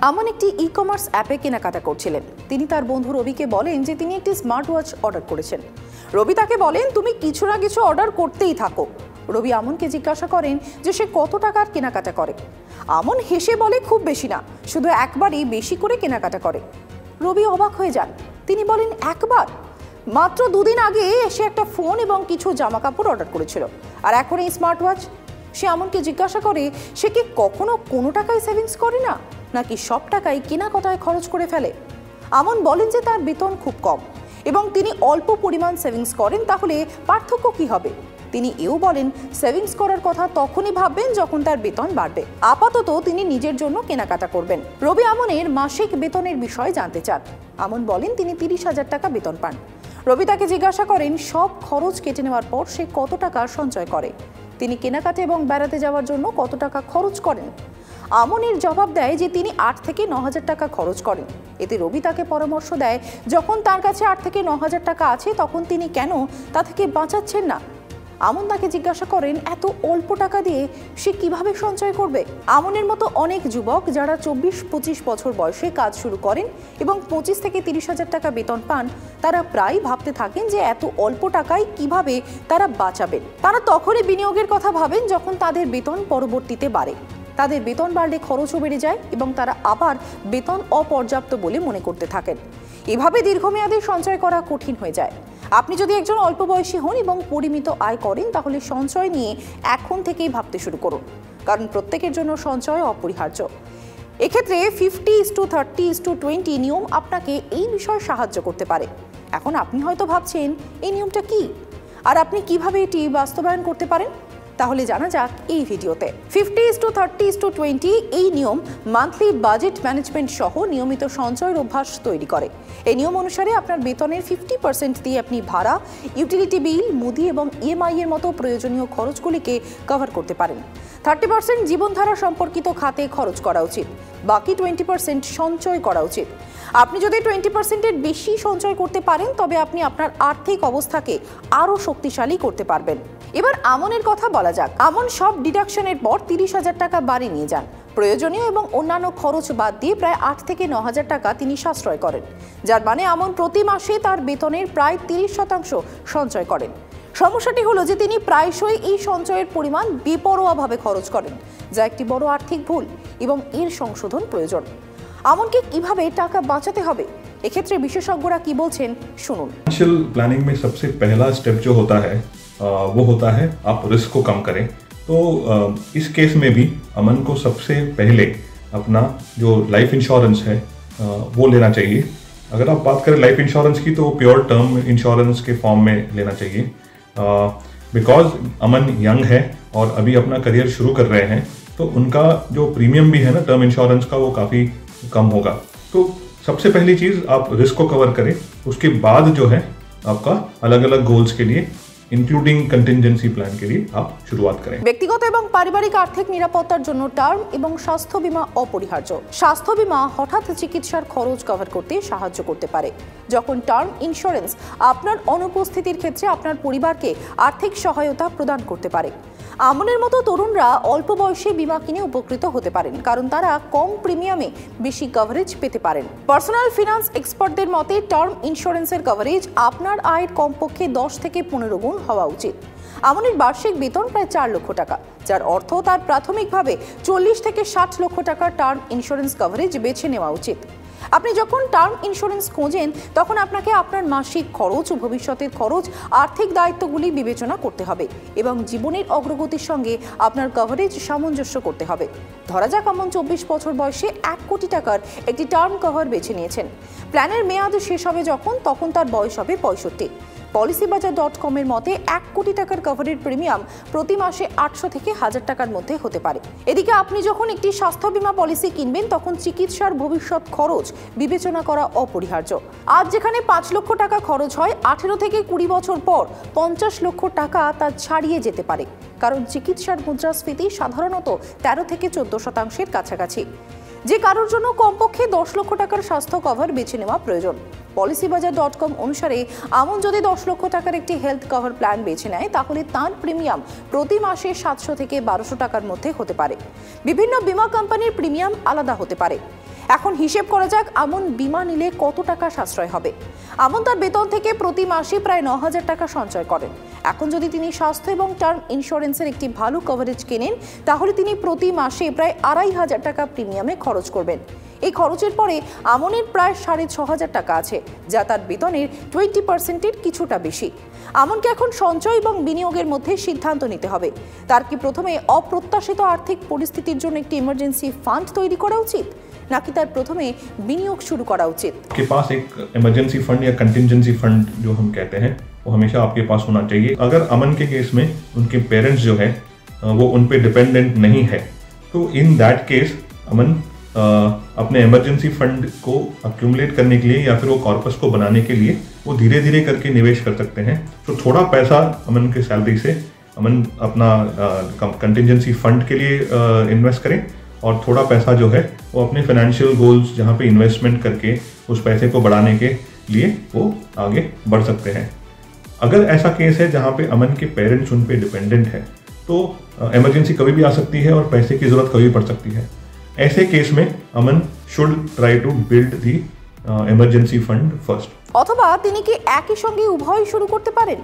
আমন একটি ই-কমার্স অ্যাপে কেনাকাটা করছিলেন। তিনি তার বন্ধু রবিকে বলেন যে তিনি একটি স্মার্ট ওয়াচ অর্ডার করেছেন। রবি তাকে বলেন, তুমি কিছু না কিছু অর্ডার করতেই থাকো। রবি আমনকে জিজ্ঞাসা করেন যে সে কত টাকার কেনাকাটা করে। আমন হেসে বলে, খুব বেশি না, শুধু একবারই বেশি করে কেনাকাটা করে। রবি অবাক হয়ে যান। তিনি বলেন, একবার? মাত্র 2 দিন আগে সে একটা ফোন এবং কিছু জামা কাপড় অর্ডার করেছিল, আর এখন এই স্মার্ট ওয়াচ। সে আমনকে জিজ্ঞাসা করে, সে কি কখনো কোনো টাকায় সেভিংস করে না, নাকি সব টাকাই কেনাকাটায় খরচ করে ফেলে? আমন বলেন যে তার বেতন খুব কম এবং তিনি অল্প পরিমাণ সেভিংস করেন, তাহলে পার্থক্য কি হবে? তিনি এও বলেন, সেভিংস করার কথা তখনই ভাববেন যখন তার বেতন বাড়বে। আপাতত তিনি নিজের জন্য কেনাকাটা করবেন। রবি আমনের মাসিক বেতনের বিষয়ে জানতে চান। আমন বলেন তিনি 30,000 টাকা বেতন পান। রবি তাকে জিজ্ঞাসা করেন সব খরচ কেটে নেওয়ার পর সে কত টাকা সঞ্চয় করে, তিনি কেনাকাটা এবং বেড়াতে যাওয়ার জন্য কত টাকা খরচ করেন। আমনের জবাব দেয় যে তিনি 8 থেকে 9,000 টাকা খরচ করেন। এতে রবি তাকে পরামর্শ দেয়, যখন তার কাছে 8 থেকে 9,000 টাকা আছে তখন তিনি কেন তা থেকে বাঁচাচ্ছেন না। আমন তাকে জিজ্ঞাসা করেন এত অল্প টাকা দিয়ে সে কিভাবে সঞ্চয় করবে। আমনের মতো অনেক যুবক যারা 24-25 বছর বয়সে কাজ শুরু করেন এবং 25 থেকে 30,000 টাকা বেতন পান, তারা প্রায় ভাবতে থাকেন যে এত অল্প টাকায় কিভাবে তারা বাঁচাবেন। তারা তখনই বিনিয়োগের কথা ভাবেন যখন তাদের বেতন পরবর্তীতে বাড়ে। তাদের বেতন বাড়লে খরচও বেড়ে যায় এবং তারা আবার বেতন অপর্যাপ্ত বলে মনে করতে থাকেন। এভাবে দীর্ঘমেয়াদে সঞ্চয় করা কঠিন হয়ে যায়। আপনি যদি একজন অল্প বয়সী হন এবং পরিমিত আয় করেন, তাহলে সঞ্চয় নিয়ে এখন থেকেই ভাবতে শুরু করুন, কারণ প্রত্যেকের জন্য সঞ্চয় অপরিহার্য। এক্ষেত্রে 50:30:20 নিয়ম আপনাকে এই বিষয়ে সাহায্য করতে পারে। এখন আপনি হয়তো ভাবছেন এই নিয়মটা কি আর আপনি কিভাবে এটি বাস্তবায়ন করতে পারেন। তাহলে জানা যাক এই ভিডিওতে। 50:30:20 এই নিয়ম মান্থলি বাজেট ম্যানেজমেন্ট সহ নিয়মিত সঞ্চয়ের অভ্যাস তৈরি করে। এই নিয়ম অনুসারে আপনার বেতনের 50% দিয়ে আপনি ভাড়া, ইউটিলিটি বিল, মুদি এবং ইএমআই এর মতো প্রয়োজনীয় খরচগুলিকে কভার করতে পারেন। 30% জীবনধারা সম্পর্কিত খাতে খরচ করা উচিত, বাকি 20% সঞ্চয় করা উচিত। আপনি যদি 20%-এর বেশি সঞ্চয় করতে পারেন, তবে আপনি আপনার আর্থিক অবস্থাকে আরও শক্তিশালী করতে পারবেন। এবার আমনের কথা বলা যাক। আমন সব ডিডাকশনের পর 30,000 টাকা বাড়ি নিয়ে যান। প্রয়োজনীয় এবং অন্যান্য খরচ বাদ দিয়ে প্রায় 8 থেকে 9,000 টাকা তিনি সাশ্রয় করেন, যার মানে আমন প্রতি মাসে তার বেতনের প্রায় 30% সঞ্চয় করেন। সমস্যাটি হলো যে তিনি প্রায়শই এই সঞ্চয়ের পরিমাণ বেপরোয়াভাবে খরচ করেন, যা একটি বড় আর্থিক ভুল এবং এর সংশোধন প্রয়োজন। আমনকে কিভাবে টাকা বাঁচাতে হবে, এক্ষেত্রে বিশেষজ্ঞরা কি বলছেন শুনুন। फाइनेंशियल प्लानिंग में सबसे पहला स्टेप जो होता है वो होता है आप रिस्क को कम करें। तो इस केस में भी अमन को सबसे पहले अपना जो लाइफ इंश्योरेंस है वो लेना चाहिए। अगर आप बात करें लाइफ इंश्योरेंस की, तो प्योर टर्म इंश्योरेंस के फॉर्म में लेना चाहिए। बिकॉज अमन यंग है और अभी अपना करियर शुरू कर रहे हैं, तो उनका जो प्रीमियम भी है ना टर्म इंश्योरेंस का, वो काफ़ी कम होगा। तो सबसे पहली चीज़ आप रिस्क को कवर करें। उसके बाद जो है आपका अलग अलग गोल्स के लिए ইনক্লুডিং কন্টিনজেন্সি প্ল্যান के लिए आप शुरुआत करें। ব্যক্তিগত এবং পারিবারিক আর্থিক নিরাপত্তার জন্য টার্ম এবং স্বাস্থ্য বীমা অপরিহার্য। স্বাস্থ্য বীমা হঠাৎ চিকিৎসার খরচ কভার করতে সাহায্য করতে পারে, যখন টার্ম ইন্স্যুরেন্স আপনার অনুপস্থিতির ক্ষেত্রে আপনার পরিবারকে আর্থিক সহায়তা প্রদান করতে পারে। আমনের মতো তরুণরা অল্প বয়সে বীমা কিনে উপকৃত হতে পারেন, কারণ তারা কম প্রিমিয়ামে বেশি কভারেজ পেতে পারেন। পার্সোনাল ফিনান্স এক্সপার্টদের মতে টার্ম ইন্স্যুরেন্সের কভারেজ আপনার আয়ের কমপক্ষে 10 থেকে 15 গুণ হওয়া উচিত। আমনের বার্ষিক বেতন প্রায় 4 লক্ষ টাকা, যার অর্থ তার প্রাথমিকভাবে 40 থেকে 60 লক্ষ টাকার টার্ম ইন্স্যুরেন্স কভারেজ বেছে নেওয়া উচিত। আপনি যখন টার্ম ইন্স্যুরেন্স খোঁজেন, তখন আপনাকে আপনার মাসিক খরচ, ভবিষ্যতের খরচ, আর্থিক দায়িত্বগুলি বিবেচনা করতে হবে এবং জীবনের অগ্রগতির সঙ্গে আপনার কভারেজ সামঞ্জস্য করতে হবে। ধরা যাক আমন 24 বছর বয়সে 1 কোটি টাকার একটি টার্ম কভার বেছে নিয়েছেন। প্ল্যানের মেয়াদ শেষ হবে তখন তার বয়স হবে 65। policybazaar.com এর মতে 1 কোটি টাকার কভারের প্রিমিয়াম প্রতি মাসে 800 থেকে 1000 টাকার মধ্যে হতে পারে। এদিকে আপনি যখন একটি স্বাস্থ্য বীমা পলিসি কিনবেন, তখন চিকিৎসার ভবিষ্যৎ খরচ বিবেচনা করা অপরিহার্য। আজ যেখানে 5 লক্ষ টাকা খরচ হয়, 18 থেকে 20 বছর পর 50 লক্ষ টাকা তা ছাড়িয়ে যেতে পারে, কারণ চিকিৎসার মুদ্রাস্ফীতি সাধারণত 13 থেকে 14% কাছাকাছি। যে কারোর জন্য কমপক্ষে 10 লক্ষ টাকার স্বাস্থ্য কভার বেছে নেওয়া প্রয়োজন। policybazaar.com অনুসারে আমন যদি 10 লক্ষ টাকার একটি হেলথ কভার প্ল্যান বেছে নেয়, তাহলে তার প্রিমিয়াম প্রতি মাসে 700 থেকে 1200 টাকার মধ্যে হতে পারে। বিভিন্ন বীমা কোম্পানির প্রিমিয়াম আলাদা হতে পারে। এখন হিসেব করা যাক আমন বীমা নিলে কত টাকা সাশ্রয় হবে। আমন তার বেতন থেকে প্রতি মাসে প্রায় 9,000 টাকা সঞ্চয় করেন। এখন যদি তিনি স্বাস্থ্য এবং টার্ম ইন্স্যুরেন্সের একটি ভালো কভারেজ কেনেন, তাহলে তিনি প্রতি মাসে প্রায় 2,500 টাকা প্রিমিয়ামে খরচ করবেন। এই খরচের পরে আমনের প্রায় 6,500 টাকা আছে, যা তার বেতনের 20%-এর কিছুটা বেশি। আমনকে এখন সঞ্চয় এবং বিনিয়োগের মধ্যে সিদ্ধান্ত নিতে হবে। তার কি প্রথমে অপ্রত্যাশিত আর্থিক পরিস্থিতির জন্য একটি ইমার্জেন্সি ফান্ড তৈরি করা উচিত, নাকি তার প্রথমে বিনিয়োগ শুরু করা উচিত? आपके पास एक इमरजेंसी फंड या कंटिजेंसी फंड जो हम कहते हैं वो हमेशा आपके पास होना चाहिए। अगर अमन के केस में उनके पेरेंट्स जो है वो उन पे डिपेंडेंट नहीं है, तो इन दैट केस अमन अपने इमरजेंसी फंड को अक्यूमुलेट करने के लिए या फिर वो कॉर्पस को बनाने के लिए वो धीरे धीरे करके निवेश कर सकते हैं। तो थोड़ा पैसा अमन के सैलरी से अमन अपना कंटिजेंसी फंड के लिए इन्वेस्ट करें, और थोड़ा पैसा जो है वो अपने फाइनेंशियल गोल्स जहाँ पे इन्वेस्टमेंट करके उस पैसे को बढ़ाने के लिए वो आगे बढ़ सकते हैं। अगर ऐसा केस है जहाँ पे अमन के पेरेंट्स उन पे डिपेंडेंट है, तो इमरजेंसी कभी भी आ सकती है और पैसे की ज़रूरत कभी पड़ सकती है। ऐसे केस में Aman should try to build the emergency fund first. অথবা তিনি কি একই সঙ্গে উভয় শুরু করতে পারেন?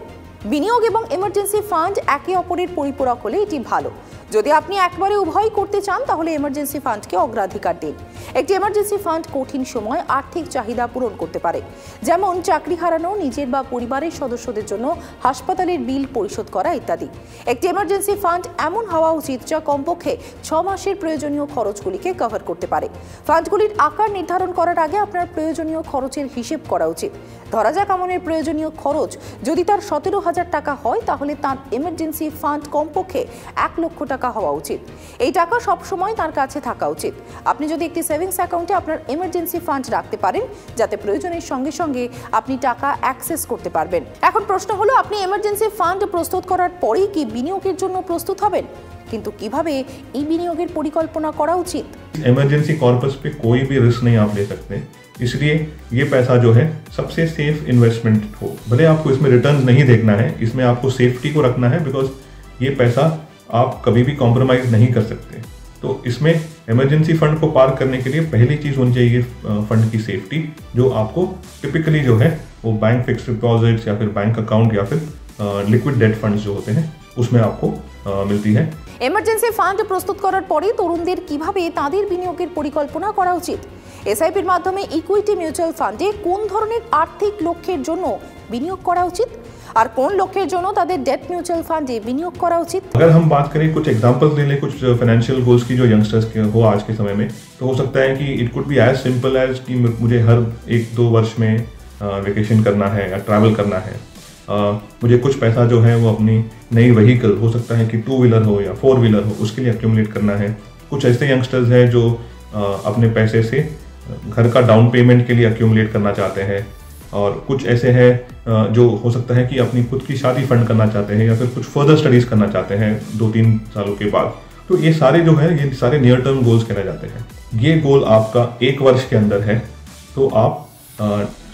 বিনিয়োগ এবং ইমার্জেন্সি ফান্ড একে অপরের পরিপূরক হলে এটি ভালো। যদি আপনি একবারে উভয় করতে চান, তাহলে ইমার্জেন্সি ফান্ডকে অগ্রাধিকার দিন। একটি ইমার্জেন্সি ফান্ড কঠিন সময় আর্থিক চাহিদা পূরণ করতে পারে, যেমন চাকরি হারানো, নিজের বা পরিবারের সদস্যদের জন্য হাসপাতালের বিল পরিশোধ করা ইত্যাদি। একটি ইমার্জেন্সি ফান্ড এমন হওয়া উচিত যা কমপক্ষে 6 মাসের প্রয়োজনীয় খরচগুলিকে কভার করতে পারে। ফান্ডগুলির আকার নির্ধারণ করার আগে আপনার প্রয়োজনীয় খরচের হিসেব করা উচিত। ধরা যাক আমনের প্রয়োজনীয় খরচ যদি তার 17,000 টাকা হয়, তাহলে তার ইমার্জেন্সি ফান্ড কমপক্ষে 1 লক্ষ টাকা হওয়া উচিত। এই টাকা সব সময় তার কাছে থাকা উচিত। আপনি যদি একটি সেভিংস অ্যাকাউন্টে আপনার ইমার্জেন্সি ফান্ড রাখতে পারেন, যাতে প্রয়োজনের সঙ্গে সঙ্গে আপনি টাকা অ্যাক্সেস করতে পারবেন। এখন প্রশ্ন হলো, আপনি ইমার্জেন্সি ফান্ড প্রস্তুত করার পরেই কি বিনিয়োগের জন্য প্রস্তুত হবেন? কিন্তু কিভাবে এই বিনিয়োগের পরিকল্পনা করা উচিত? इमरजेंसी कॉर्पस पे कोई भी रिस्क नहीं आप ले सकते, इसलिए ये पैसा जो है सबसे सेफ इन्वेस्टमेंट हो। भले आपको इसमें रिटर्न्स नहीं देखना है, इसमें आपको सेफ्टी को रखना है, बिकॉज ये पैसा आप कभी भी कॉम्प्रोमाइज नहीं कर सकते। तो इसमें इमरजेंसी फंड को पार करने के लिए पहली चीज़ होनी चाहिए फंड की सेफ्टी, जो आपको टिपिकली जो है वो बैंक फिक्स्ड डिपॉजिट्स या फिर बैंक अकाउंट या फिर लिक्विड डेट फंड्स जो होते हैं उसमें आपको मिलती है। ইমার্জেন্সি ফান্ড প্রস্তুত করার পরে তরুণদের কিভাবে তাদের বিনিয়োগের পরিকল্পনা করা উচিত? এসআইপির মাধ্যমে ইকুইটি মিউচুয়াল ফান্ডে কোন ধরনের আর্থিক লক্ষ্যের জন্য বিনিয়োগ করা উচিত, আর কোন লক্ষ্যের জন্য তাদের ডেট মিউচুয়াল ফান্ডে বিনিয়োগ করা উচিত? अगर हम बात करें, कुछ एग्जांपल्स ले लें कुछ फाइनेंशियल गोल्स की जो यंगस्टर्स के हो आज के समय में, तो हो सकता है कि it could be as simple as कि मुझे हर 1-2 वर्ष में वेकेशन करना है या ट्रैवल करना है। मुझे कुछ पैसा जो है वो अपनी नई व्हीकल, हो सकता है कि 2 व्हीलर हो या 4 व्हीलर हो, उसके लिए एक्यूमुलेट करना है। कुछ ऐसे यंगस्टर्स हैं जो अपने पैसे से घर का डाउन पेमेंट के लिए एक्यूमुलेट करना चाहते हैं, और कुछ ऐसे हैं जो हो सकता है कि अपनी खुद की शादी फंड करना चाहते हैं या फिर कुछ फर्दर स्टडीज़ करना चाहते हैं 2-3 सालों के बाद। तो ये सारे जो है ये सारे नियर टर्म गोल्स कहने जाते हैं। ये गोल आपका 1 वर्ष के अंदर है, तो आप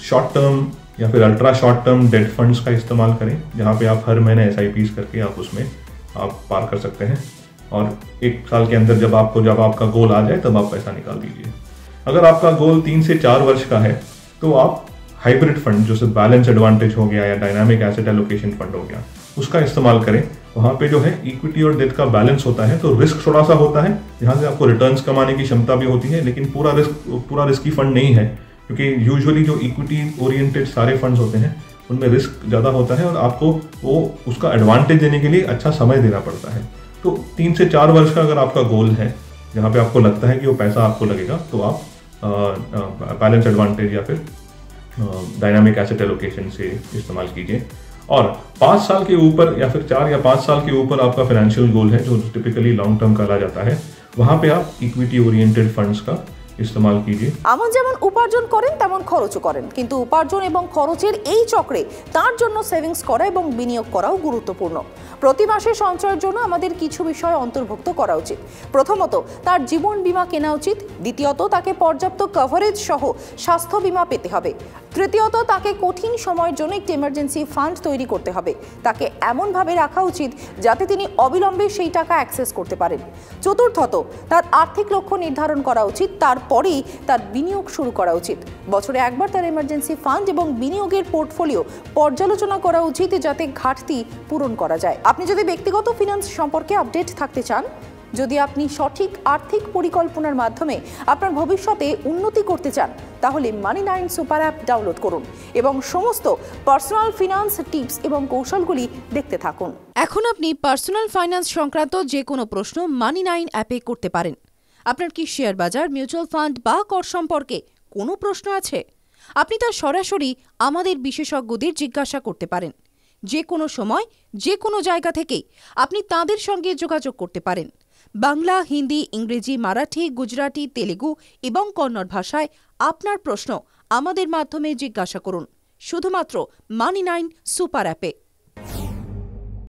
शॉर्ट टर्म या फिर ultra short term debt funds का इस्तेमाल करें, जहाँ पे आप हर महीने SIPs करके आप उसमें आप पार कर सकते हैं, और 1 साल के अंदर जब आपका गोल आ जाए तब आप पैसा निकाल दीजिए। अगर आपका गोल 3 से 4 वर्ष का है, तो आप हाइब्रिड फंड, जो सिर्फ बैलेंस एडवांटेज हो गया या डायनामिक एसेट एलोकेशन फंड हो गया, उसका इस्तेमाल करें। वहाँ पे जो है इक्विटी और डेट का बैलेंस होता है, तो रिस्क थोड़ा सा होता है, जहाँ से आपको रिटर्न्स कमाने की क्षमता भी होती है, लेकिन पूरा रिस्की फंड नहीं है, क्योंकि यूजुअली जो इक्विटी ओरिएंटेड सारे फंड्स होते हैं उनमें रिस्क ज़्यादा होता है, और आपको वो उसका एडवांटेज देने के लिए अच्छा समय देना पड़ता है। तो 3 से 4 वर्ष का अगर आपका गोल है, जहाँ पे आपको लगता है कि वो पैसा आपको लगेगा, तो आप बैलेंस एडवांटेज या फिर डायनामिक एसेट एलोकेशन से इस्तेमाल कीजिए। और 5 साल के ऊपर या फिर 4 या 5 साल के ऊपर आपका फाइनेंशियल गोल है, जो टिपिकली लॉन्ग टर्म कहा जाता है, वहाँ पे आप इक्विटी ओरिएंटेड फंड्स का ইস্তেমাল कीजिए। আমন যেমন উপার্জন করেন তেমন খরচও করেন, কিন্তু উপার্জন এবং খরচের এই চক্রে তার জন্য সেভিংস করা এবং বিনিয়োগ করাও গুরুত্বপূর্ণ। প্রতি মাসে সঞ্চয়ের জন্য আমাদের কিছু বিষয় অন্তর্ভুক্ত করা উচিত। প্রথমত, তার জীবন বীমা কেনা উচিত। দ্বিতীয়ত, তাকে পর্যাপ্ত কভারেজ সহ স্বাস্থ্য বীমা পেতে হবে। তৃতীয়ত, তাকে কঠিন সময়ের জন্য একটি এমার্জেন্সি ফান্ড তৈরি করতে হবে। তাকে এমনভাবে রাখা উচিত যাতে তিনি অবিলম্বে সেই টাকা অ্যাক্সেস করতে পারেন। চতুর্থত, তার আর্থিক লক্ষ্য নির্ধারণ করা উচিত, তারপরেই তার বিনিয়োগ শুরু করা উচিত। বছরে একবার তার এমার্জেন্সি ফান্ড এবং বিনিয়োগের পোর্টফোলিও পর্যালোচনা করা উচিত যাতে ঘাটতি পূরণ করা যায়। আপনি যদি ব্যক্তিগত ফিনান্স সম্পর্কে আপডেট থাকতে চান, যদি আপনি সঠিক আর্থিক পরিকল্পনার মাধ্যমে আপনার ভবিষ্যতে উন্নতি করতে চান, তাহলে মানি9 সুপার অ্যাপ ডাউনলোড করুন এবং সমস্ত পার্সোনাল ফিনান্স টিপস এবং কৌশলগুলি দেখতে থাকুন। এখন আপনি পার্সোনাল ফাইন্যান্স সংক্রান্ত যে কোনো প্রশ্ন মানি9 অ্যাপে করতে পারেন। আপনার কি শেয়ার বাজার, মিউচুয়াল ফান্ড বা কর সম্পর্কে কোনো প্রশ্ন আছে? আপনি তা সরাসরি আমাদের বিশেষজ্ঞদের জিজ্ঞাসা করতে পারেন। যে কোনো সময়, যে কোনো জায়গা থেকেই আপনি তাদের সঙ্গে যোগাযোগ করতে পারেন। বাংলা, হিন্দি, ইংরেজি, মারাঠি, গুজরাটি, তেলেগু এবং কন্নড় ভাষায় আপনার প্রশ্ন আমাদের মাধ্যমে জিজ্ঞাসা করুন, শুধুমাত্র মানি9 সুপার অ্যাপে।